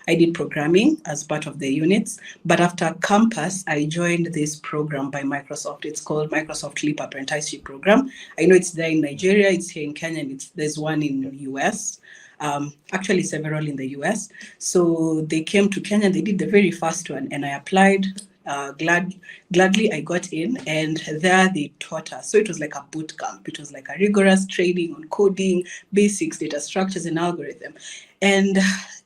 I did programming as part of the units. But after campus, I joined this program by Microsoft. It's called Microsoft Leap Apprenticeship Program. I know it's there in Nigeria, it's here in Kenya, and there's one in the US. Actually several in the US. So they came to Kenya, they did the very first one, and I applied. Gladly I got in, and there they taught us. So it was like a boot camp. It was like a rigorous training on coding, basics, data structures, and algorithm. And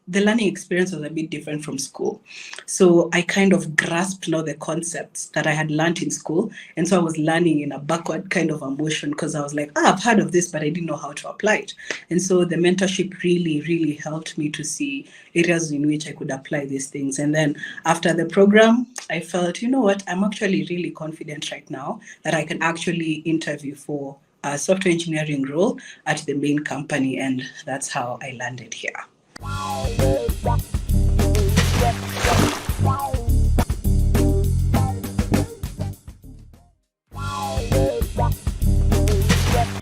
the learning experience was a bit different from school. So I kind of grasped now the concepts that I had learned in school. And so I was learning in a backward kind of a motion, because I was like, I've heard of this, but I didn't know how to apply it. And so the mentorship really, really helped me to see areas in which I could apply these things. And then after the program, I felt, you know what, I'm actually really confident right now that I can actually interview for a software engineering role at the main company. And that's how I landed here.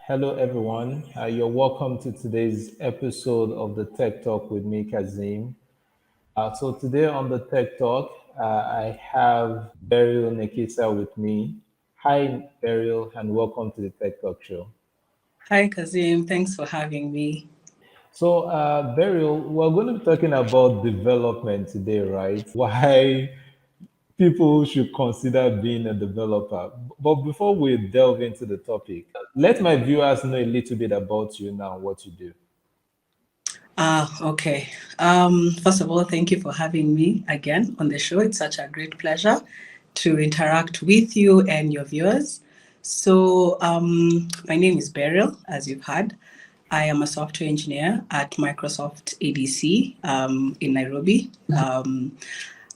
Hello, everyone. You're welcome to today's episode of the Tech Talk with me, Kazeem. So today on the Tech Talk, I have Beryl Nekesa with me. Hi, Beryl, and welcome to the Tech Talk Show. Hi, Kazeem. Thanks for having me. So, Beryl, we're going to be talking about development today, right? Why people should consider being a developer. But before we delve into the topic, let my viewers know a little bit about you now, what you do. Okay. First of all, thank you for having me again on the show. It's such a great pleasure to interact with you and your viewers. So, my name is Beryl, as you've heard. I am a software engineer at Microsoft ADC in Nairobi.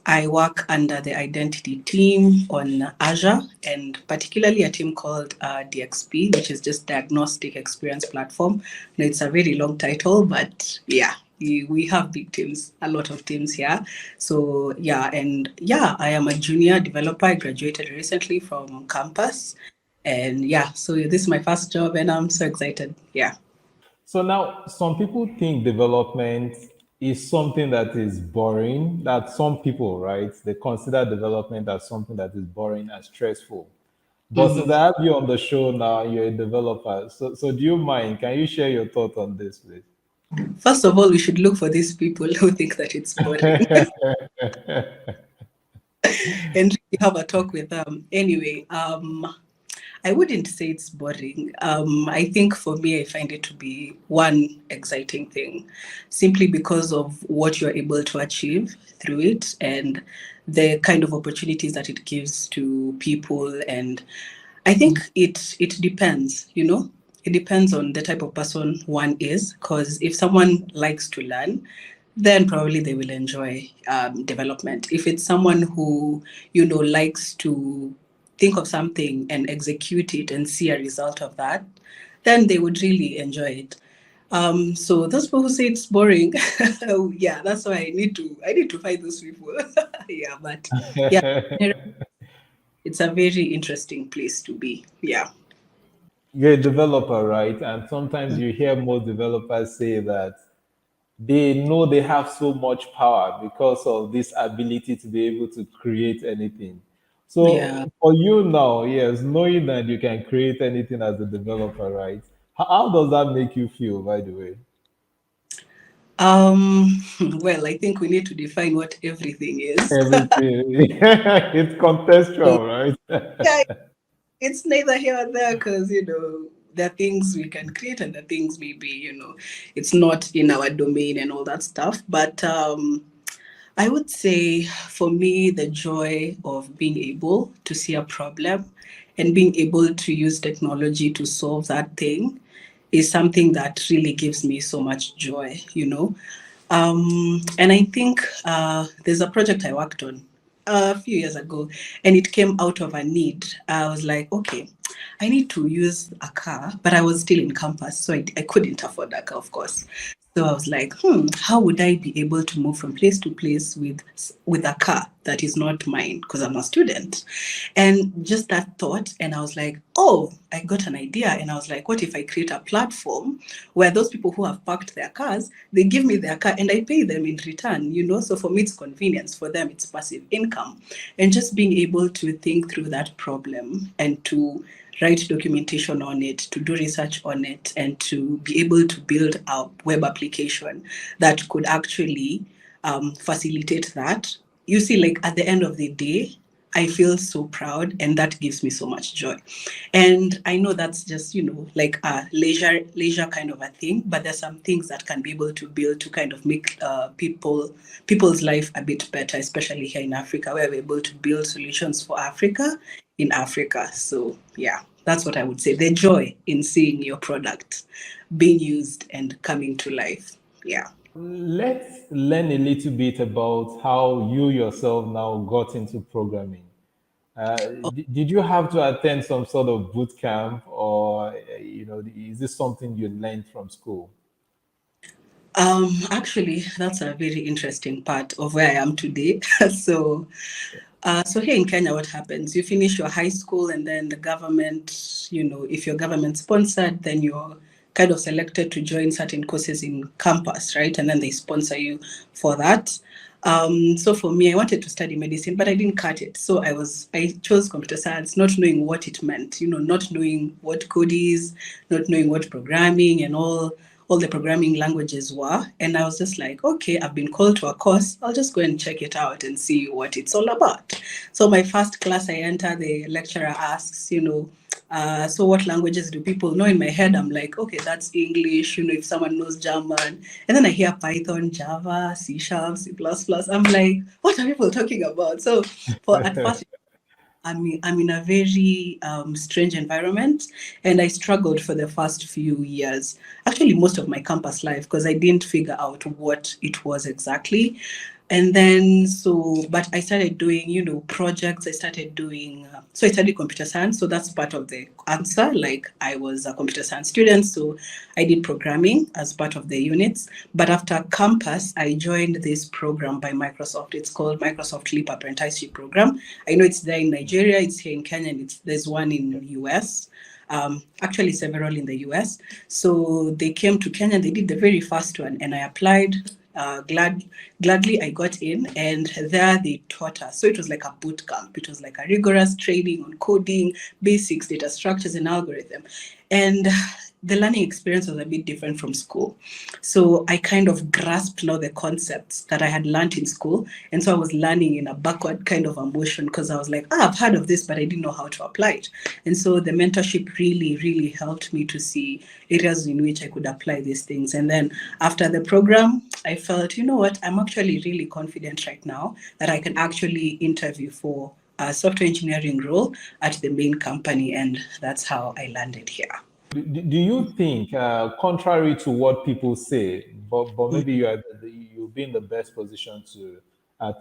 I work under the identity team on Azure, and particularly a team called DXP, which is just Diagnostic Experience Platform. Now, it's a very long title, but yeah, we have big teams, a lot of teams here. So yeah, I am a junior developer. I graduated recently from campus. And yeah, so this is my first job, and I'm so excited. Yeah. So now, some people think development is something that is boring, that some people, right, they consider development as something that is boring and stressful. But since Mhm. I have you on the show now, you're a developer. So do you mind? Can you share your thought on this, please? First of all, we should look for these people who think that it's boring and really have a talk with them. Anyway, I wouldn't say it's boring. I think for me, I find it to be one exciting thing, simply because of what you're able to achieve through it and the kind of opportunities that it gives to people. And I think it depends, you know. It depends on the type of person one is, because if someone likes to learn, then probably they will enjoy development. If it's someone who, you know, likes to think of something and execute it and see a result of that, then they would really enjoy it. So those people who say it's boring, yeah, that's why I need to find those people. Yeah, but yeah, it's a very interesting place to be. Yeah. You're a developer, right? And sometimes you hear most developers say that they know they have so much power because of this ability to be able to create anything. Yeah. So for you now, yes, knowing that you can create anything as a developer, right? How does that make you feel, by the way? Well, I think we need to define what everything is. Everything. It's So, contextual, right? yeah, it's neither here or there, because, you know, there are things we can create and there are things maybe, you know, it's not in our domain and all that stuff. But I would say for me, the joy of being able to see a problem and being able to use technology to solve that thing is something that really gives me so much joy, you know. And I think there's a project I worked on a few years ago, and it came out of a need. I was like, okay, I need to use a car, but I was still in campus, so I couldn't afford a car, of course. So I was like, how would I be able to move from place to place with a car that is not mine because I'm a student? And just that thought, and I was like, oh, I got an idea. And I was like, what if I create a platform where those people who have parked their cars, they give me their car and I pay them in return, So for me, it's convenience. For them, it's passive income. And just being able to think through that problem and to write documentation on it, to do research on it, and to be able to build a web application that could actually facilitate that. You see, like at the end of the day, I feel so proud, and that gives me so much joy. And I know that's just, like a leisure kind of a thing, but there's some things that can be able to build to kind of make people's life a bit better, especially here in Africa, where we're able to build solutions for Africa in Africa. So yeah, that's what I would say. The joy in seeing your product being used and coming to life. Yeah. Let's learn a little bit about how you yourself now got into programming. Did you have to attend some sort of boot camp, or is this something you learned from school? Actually, that's a very interesting part of where I am today. so so here in Kenya, what happens? You finish your high school, and then the government, if you're government sponsored, then you're kind of selected to join certain courses in campus, right? And then they sponsor you for that. So for me, I wanted to study medicine, but I didn't cut it. So I chose computer science, not knowing what it meant, not knowing what code is, not knowing what programming and all the programming languages were. And I was just like, okay, I've been called to a course. I'll just go and check it out and see what it's all about. So my first class I enter, the lecturer asks, so what languages do people know? In my head, I'm like, okay, that's English, if someone knows German. And then I hear Python, Java, C Sharp, C++. I'm like, what are people talking about? So for at first, I'm in a very strange environment, and I struggled for the first few years. Actually, most of my campus life, because I didn't figure out what it was exactly. And then, but I started doing, projects. I started doing, so I studied computer science. So that's part of the answer. Like I was a computer science student. So I did programming as part of the units. But after campus, I joined this program by Microsoft. It's called Microsoft Leap Apprenticeship Program. I know it's there in Nigeria. It's here in Kenya. And there's one in US. Actually several in the US. So they came to Kenya, they did the very first one, and I applied. Gladly I got in, and there they taught us. So it was like a boot camp. It was like a rigorous training on coding, basics, data structures, and algorithm. And the learning experience was a bit different from school. So I kind of grasped now the concepts that I had learned in school. And so I was learning in a backward kind of a motion, because I was like, I've heard of this, but I didn't know how to apply it. And so the mentorship really, really helped me to see areas in which I could apply these things. And then after the program, I felt, you know what, I'm actually really confident right now that I can actually interview for a software engineering role at the main company. And that's how I landed here. Do you think, contrary to what people say, but maybe you'll be in the best position to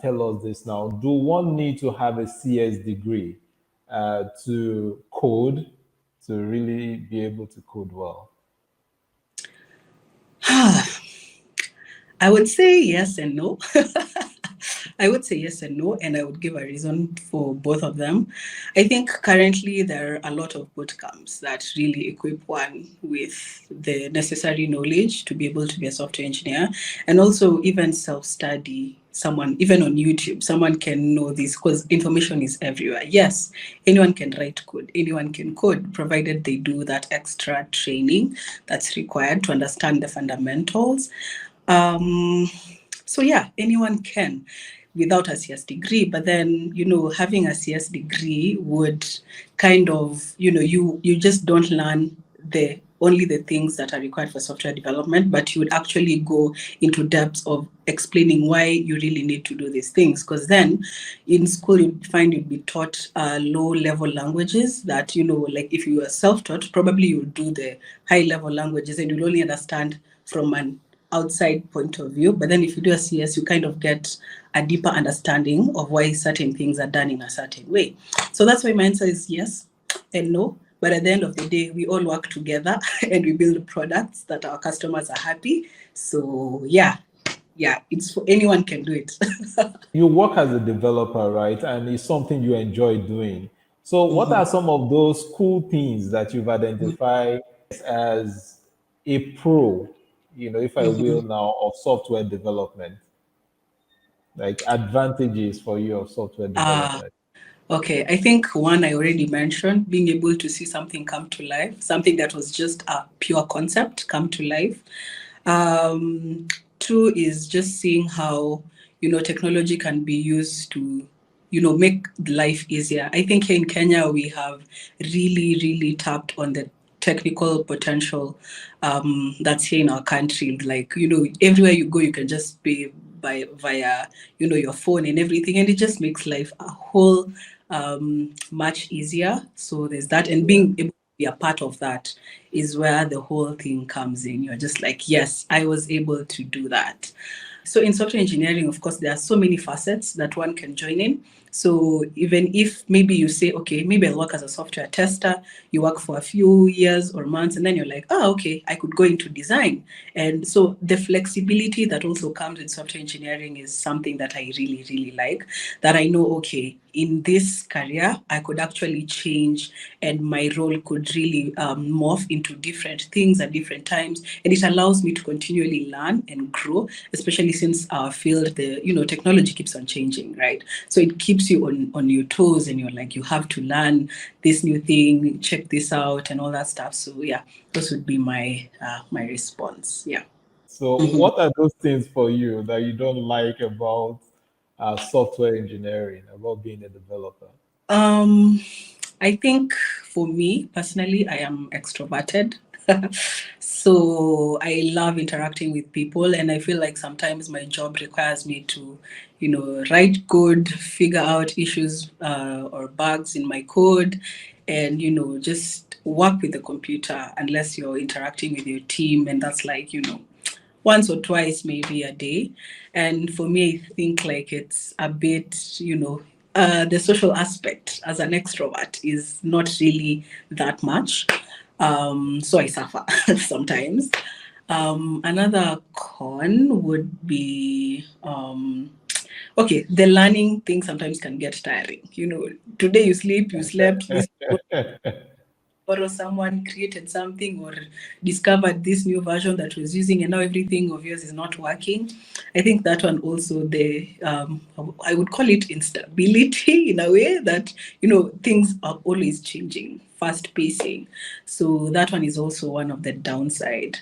tell us this now, do one need to have a CS degree to code, to really be able to code well? I would say yes and no. I would say yes and no, and I would give a reason for both of them. I think currently there are a lot of boot camps that really equip one with the necessary knowledge to be able to be a software engineer, and also even self-study. Someone, even on YouTube, someone can know this because information is everywhere. Yes, anyone can write code, anyone can code, provided they do that extra training that's required to understand the fundamentals. Um, so yeah, anyone can without a CS degree, but then, having a CS degree would kind of, you just don't learn only the things that are required for software development, but you would actually go into depths of explaining why you really need to do these things. Because then in school, you'd find you'd be taught low level languages that, like if you were self-taught, probably you would do the high level languages and you'll only understand from an outside point of view. But then if you do a CS, you kind of get a deeper understanding of why certain things are done in a certain way. So that's why my answer is yes and no. But at the end of the day, we all work together and we build products that our customers are happy So yeah, it's for anyone can do it. You work as a developer, right? And it's something you enjoy doing. So, what are some of those cool things that you've identified as a pro, if I will now, of software development, like advantages for you of software uh, development? Okay, I think one I already mentioned, being able to see something come to life, something that was just a pure concept come to life. Two is just seeing how, technology can be used to, make life easier. I think here in Kenya, we have really, really tapped on the technical potential that's here in our country. Like, everywhere you go, you can just pay via, your phone and everything. And it just makes life a whole much easier. So there's that, and Yeah. being able to be a part of that is where the whole thing comes in. You're just like, yes, I was able to do that. So in software engineering, of course, there are so many facets that one can join in. So even if maybe you say, okay, maybe I'll work as a software tester, you work for a few years or months, and then you're like, oh, okay, I could go into design. And so the flexibility that also comes with software engineering is something that I really, really like, that I know, okay, in this career, I could actually change and my role could really morph into different things at different times. And it allows me to continually learn and grow, especially since our field, technology keeps on changing, right? So it keeps you on your toes and you're like, you have to learn this new thing, check this out and all that stuff. So yeah, those would be my response. Yeah. So, what are those things for you that you don't like about software engineering, about being a developer? Um, I think for me personally, I am extroverted. So I love interacting with people, and I feel like sometimes my job requires me to, write code, figure out issues or bugs in my code, and, just work with the computer unless you're interacting with your team. And that's like, once or twice maybe a day. And for me, I think like it's a bit, the social aspect as an extrovert is not really that much. So I suffer sometimes. Another con would be okay, the learning thing sometimes can get tiring. Today you sleep, you slept, this or someone created something or discovered this new version that was using and now everything of yours is not working. I think that one also, the I would call it instability in a way that things are always changing, fast pacing. So that one is also one of the downside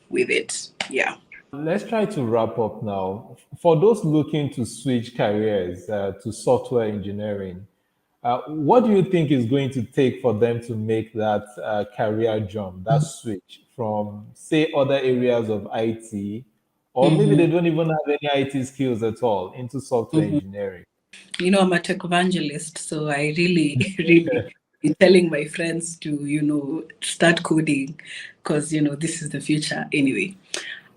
with it. Yeah. Let's try to wrap up now. For those looking to switch careers to software engineering, what do you think is going to take for them to make that career jump, that switch from, say, other areas of IT, or maybe they don't even have any IT skills at all, into software engineering? I'm a tech evangelist, so I really, really be telling my friends to, start coding because, this is the future anyway.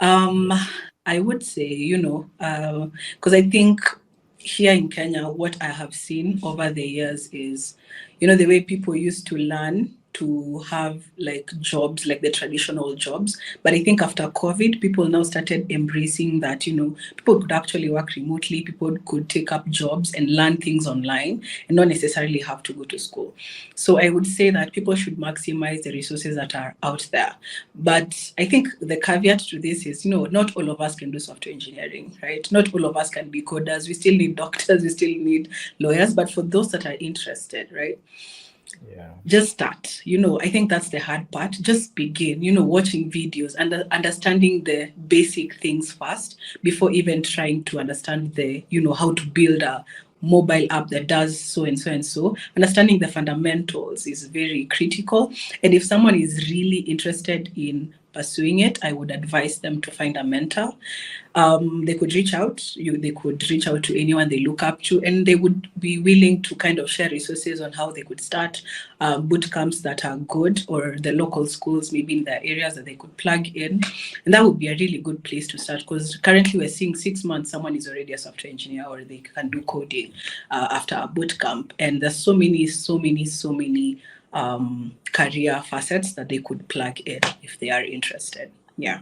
Um, I would say, because I think here in Kenya, what I have seen over the years is, the way people used to learn to have like jobs, like the traditional jobs. But I think after COVID, people now started embracing that, people could actually work remotely, people could take up jobs and learn things online and not necessarily have to go to school. So I would say that people should maximize the resources that are out there. But I think the caveat to this is, not all of us can do software engineering, right? Not all of us can be coders. We still need doctors, we still need lawyers. But for those that are interested, right? Yeah. Just start. I think that's the hard part. Just begin, watching videos and understanding the basic things first before even trying to understand how to build a mobile app that does so and so and so. Understanding the fundamentals is very critical. And if someone is really interested in pursuing it, I would advise them to find a mentor. They could reach out. They could reach out to anyone they look up to, and they would be willing to kind of share resources on how they could start boot camps that are good, or the local schools maybe in their areas that they could plug in. And that would be a really good place to start, because currently we're seeing 6 months someone is already a software engineer or they can do coding after a boot camp. And there's so many, so many, so many career facets that they could plug in if they are interested. Yeah.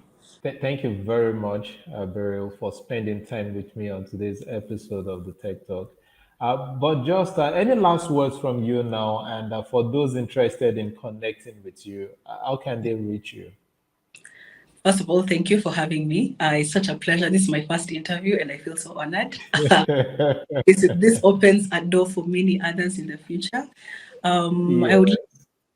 Thank you very much, Beryl, for spending time with me on today's episode of the Tech Talk. But just any last words from you now, and for those interested in connecting with you, how can they reach you? First of all, thank you for having me. It's such a pleasure. This is my first interview, and I feel so honored. This opens a door for many others in the future. I would Yes.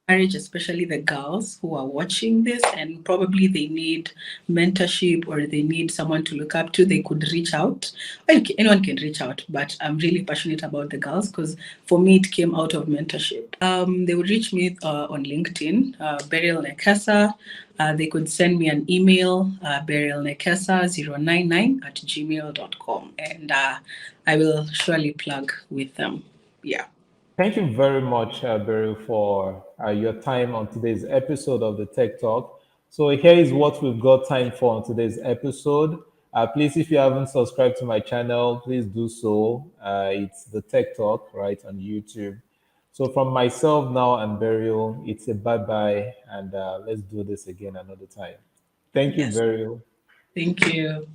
encourage especially the girls who are watching this and probably they need mentorship or they need someone to look up to, they could reach out. Well, anyone can reach out, but I'm really passionate about the girls because for me it came out of mentorship. They would reach me on LinkedIn, Beryl Nekesa. They could send me an email, berylnekesa099@gmail.com, and I will surely plug with them. Yeah. Thank you very much, Beryl, for your time on today's episode of the Tech Talk. So here is what we've got time for on today's episode. Please, if you haven't subscribed to my channel, please do so. It's the Tech Talk right on YouTube. So from myself now and Beryl, it's a bye bye, and let's do this again another time. Thank you, Yes. Beryl. Thank you.